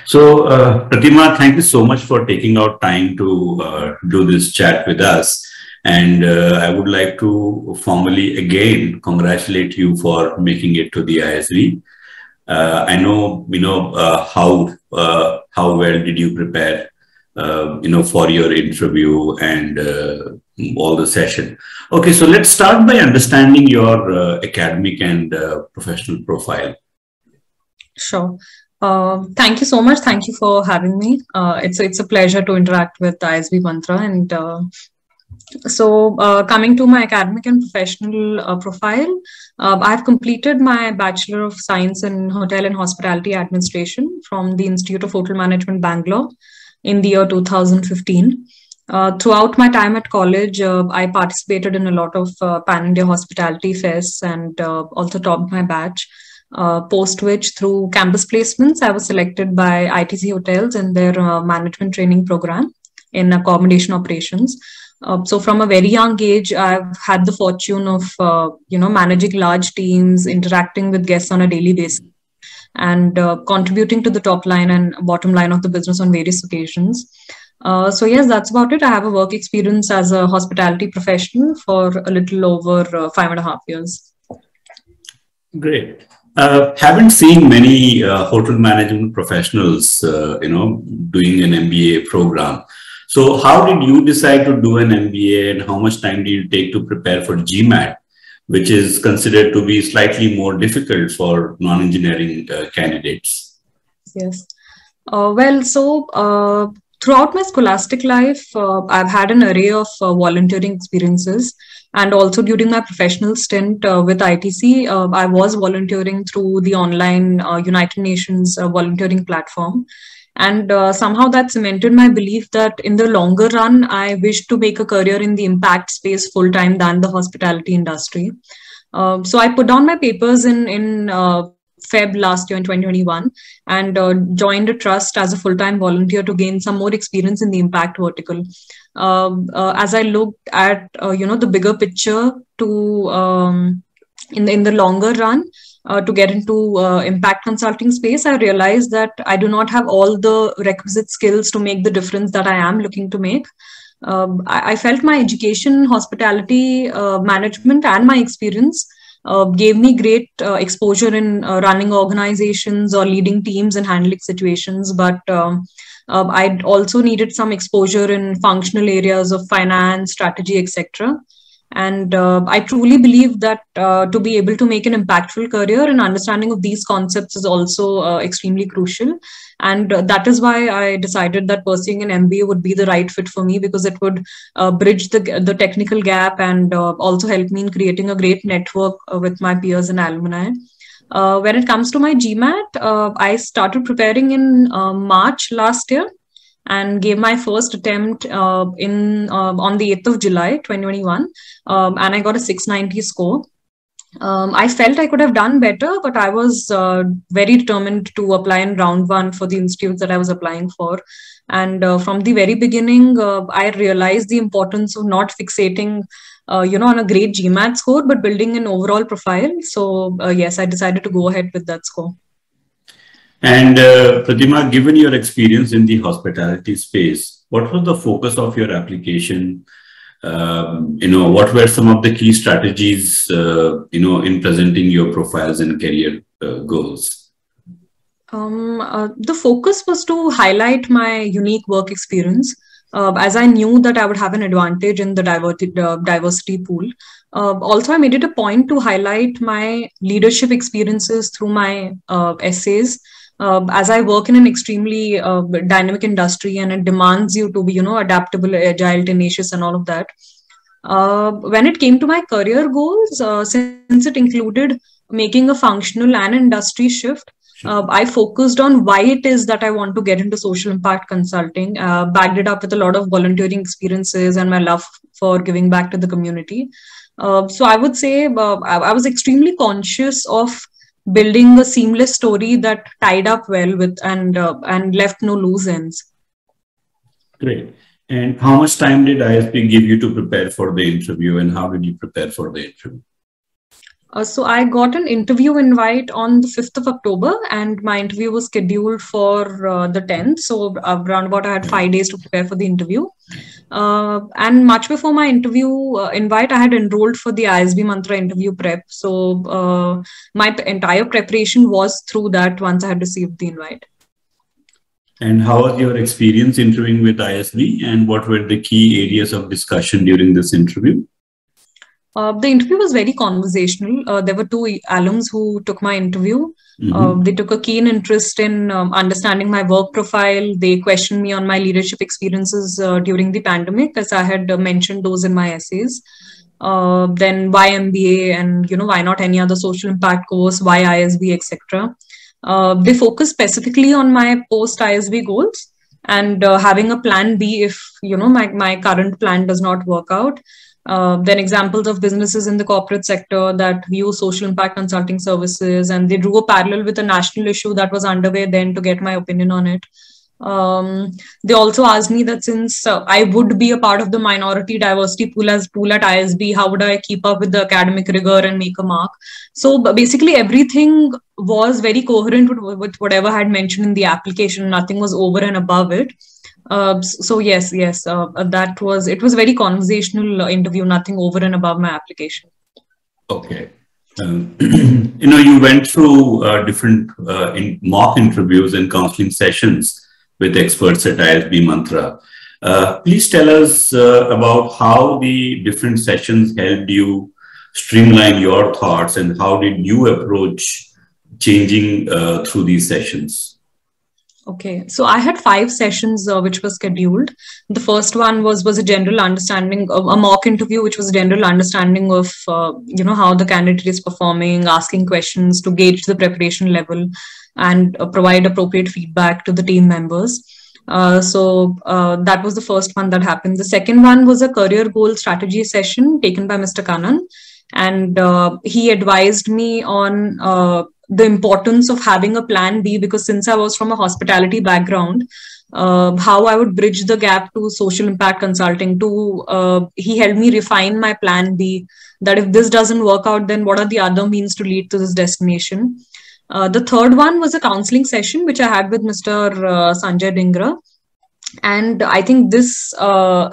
Pratima, thank you so much for taking out time to do this chat with us. And I would like to formally again congratulate you for making it to the ISB. I know, how well did you prepare, for your interview and all the session. Okay, so let's start by understanding your academic and professional profile. Sure. Thank you so much. Thank you for having me. It's a pleasure to interact with ISBmantra. And coming to my academic and professional profile, I've completed my Bachelor of Science in Hotel and Hospitality Administration from the Institute of Hotel Management, Bangalore in the year 2015. Throughout my time at college, I participated in a lot of Pan-India hospitality fests and also topped my batch. Post which, through campus placements, I was selected by ITC Hotels in their management training program in accommodation operations. So from a very young age, I've had the fortune of, managing large teams, interacting with guests on a daily basis, and contributing to the top line and bottom line of the business on various occasions. So yes, that's about it. I have a work experience as a hospitality professional for a little over 5.5 years. Great. Haven't seen many hotel management professionals, doing an MBA program. So how did you decide to do an MBA, and how much time did you take to prepare for GMAT, which is considered to be slightly more difficult for non-engineering candidates? Yes. Throughout my scholastic life, I've had an array of volunteering experiences. And also during my professional stint with ITC, I was volunteering through the online United Nations volunteering platform. And somehow that cemented my belief that in the longer run, I wish to make a career in the impact space full-time than the hospitality industry. So I put down my papers in Feb last year in 2021 and joined a trust as a full-time volunteer to gain some more experience in the impact vertical. As I looked at, the bigger picture to in the longer run, to get into impact consulting space, I realized that I do not have all the requisite skills to make the difference that I am looking to make. I felt my education, hospitality management, and my experience gave me great exposure in running organizations or leading teams and handling situations. But I also needed some exposure in functional areas of finance, strategy, etc. And I truly believe that to be able to make an impactful career, and understanding of these concepts is also extremely crucial. And that is why I decided that pursuing an MBA would be the right fit for me, because it would bridge the technical gap and also help me in creating a great network with my peers and alumni. When it comes to my GMAT, I started preparing in March last year and gave my first attempt on the 8th of July, 2021. And I got a 690 score. I felt I could have done better, but I was very determined to apply in round one for the institutes that I was applying for. And from the very beginning, I realized the importance of not fixating on a great GMAT score, but building an overall profile. So yes, I decided to go ahead with that score. And Pratima, given your experience in the hospitality space, what was the focus of your application? What were some of the key strategies, in presenting your profiles and career goals? The focus was to highlight my unique work experience, as I knew that I would have an advantage in the diversity pool. Also, I made it a point to highlight my leadership experiences through my essays, as I work in an extremely dynamic industry, and it demands you to be, adaptable, agile, tenacious, and all of that. When it came to my career goals, since it included making a functional and industry shift, I focused on why it is that I want to get into social impact consulting, backed it up with a lot of volunteering experiences and my love for giving back to the community. So I would say I was extremely conscious of building a seamless story that tied up well with and left no loose ends. Great. And how much time did ISB give you to prepare for the interview, and how did you prepare for the interview? So I got an interview invite on the 5th of October, and my interview was scheduled for the 10th. So around about I had 5 days to prepare for the interview. And much before my interview invite, I had enrolled for the ISBmantra interview prep. So my entire preparation was through that once I had received the invite. And how was your experience interviewing with ISB, and what were the key areas of discussion during this interview? The interview was very conversational. There were two alums who took my interview. They took a keen interest in understanding my work profile. They questioned me on my leadership experiences during the pandemic, as I had mentioned those in my essays. Then why MBA, and why not any other social impact course, why ISB, etc. They focused specifically on my post-ISB goals and having a plan B if my current plan does not work out. Then examples of businesses in the corporate sector that use social impact consulting services, and they drew a parallel with a national issue that was underway then to get my opinion on it. They also asked me that since I would be a part of the minority diversity pool at ISB, how would I keep up with the academic rigor and make a mark? So basically everything was very coherent with whatever I had mentioned in the application. Nothing was over and above it. So yes, it was a very conversational interview, nothing over and above my application. Okay. You went through different mock interviews and counseling sessions with experts at ISBmantra. Please tell us about how the different sessions helped you streamline your thoughts, and how did you approach changing through these sessions? Okay, so I had 5 sessions which were scheduled. The first one was a general understanding of a mock interview, which was a general understanding of how the candidate is performing, asking questions to gauge the preparation level and provide appropriate feedback to the team members. So that was the first one that happened. The second one was a career goal strategy session taken by Mr. Kannan, and he advised me on the importance of having a plan B, because since I was from a hospitality background, how I would bridge the gap to social impact consulting. He helped me refine my plan B, that if this doesn't work out, then what are the other means to lead to this destination. The third one was a counseling session, which I had with Mr. Sanjay Dhingra. And I think this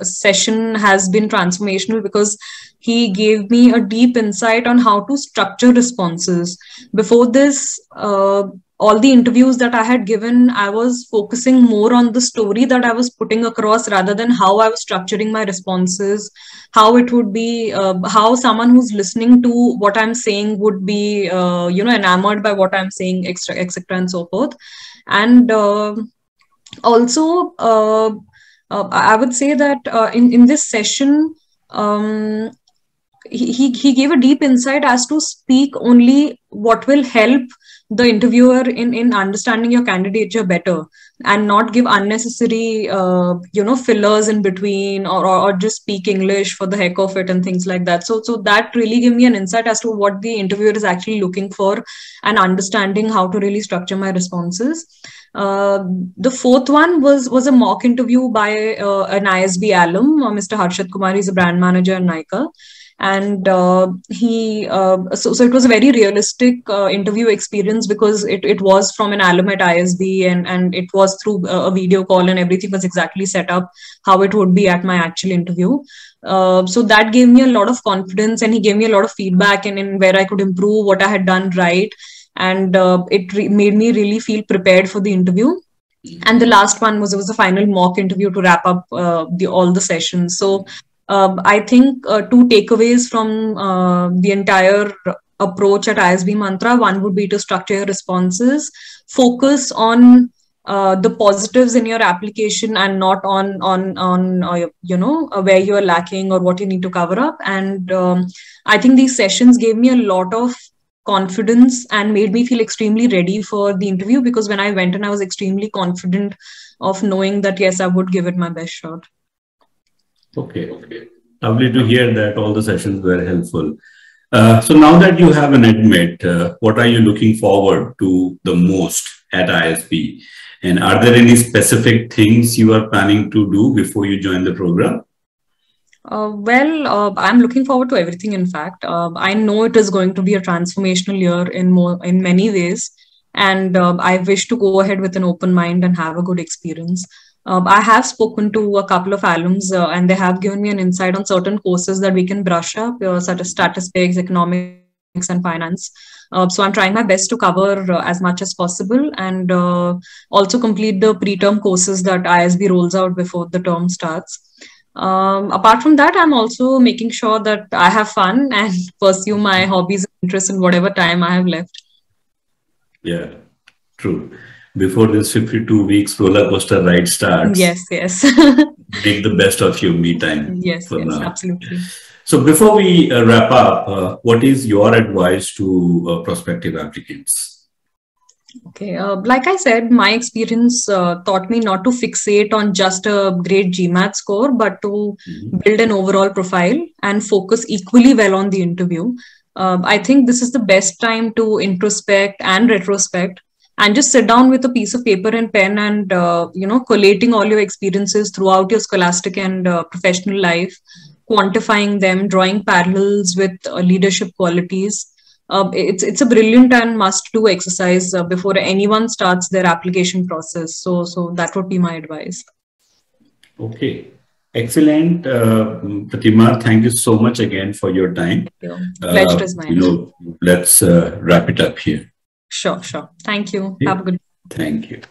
session has been transformational because he gave me a deep insight on how to structure responses. Before this, all the interviews that I had given, I was focusing more on the story that I was putting across rather than how I was structuring my responses, how it would be, how someone who's listening to what I'm saying would be, enamored by what I'm saying, etc., and so forth. And also, I would say that in this session, he gave a deep insight as to speak only what will help the interviewer in understanding your candidature better, and not give unnecessary fillers in between, or just speak English for the heck of it and things like that. So that really gave me an insight as to what the interviewer is actually looking for, and understanding how to really structure my responses. The fourth one was a mock interview by an ISB alum, Mr. Harshad Kumar. He's a brand manager in Nykaa. And so it was a very realistic interview experience, because it was from an alum at ISB, and it was through a video call, and everything was exactly set up how it would be at my actual interview. So that gave me a lot of confidence, and he gave me a lot of feedback in where I could improve, what I had done right, and it made me really feel prepared for the interview. And the last one was a final mock interview to wrap up all the sessions. So I think 2 takeaways from the entire approach at ISBmantra. One would be to structure your responses, focus on the positives in your application, and not on where you are lacking or what you need to cover up. And I think these sessions gave me a lot of confidence and made me feel extremely ready for the interview, because when I went in, I was extremely confident of knowing that yes, I would give it my best shot. Okay. Lovely to hear that all the sessions were helpful. So now that you have an admit, what are you looking forward to the most at ISB? And are there any specific things you are planning to do before you join the program? I'm looking forward to everything. In fact, I know it is going to be a transformational year in many ways, and I wish to go ahead with an open mind and have a good experience. I have spoken to a couple of alums, and they have given me an insight on certain courses that we can brush up, such as statistics, economics, and finance. So I'm trying my best to cover as much as possible, and also complete the pre-term courses that ISB rolls out before the term starts. Apart from that, I'm also making sure that I have fun and pursue my hobbies and interests in whatever time I have left. Yeah, true. Before this 52 weeks roller coaster ride starts, yes, make the best of your me time. Yes, absolutely. So before we wrap up, what is your advice to prospective applicants? Okay, like I said, my experience taught me not to fixate on just a great GMAT score, but to build an overall profile and focus equally well on the interview. I think this is the best time to introspect and retrospect, and just sit down with a piece of paper and pen and, collating all your experiences throughout your scholastic and professional life, quantifying them, drawing parallels with leadership qualities. It's a brilliant and must-do exercise before anyone starts their application process. So that would be my advice. Okay, excellent, Pratima. Thank you so much again for your time. Thank you. Pleasure is mine. Let's wrap it up here. Sure. Thank you. Have a good day. Thank you.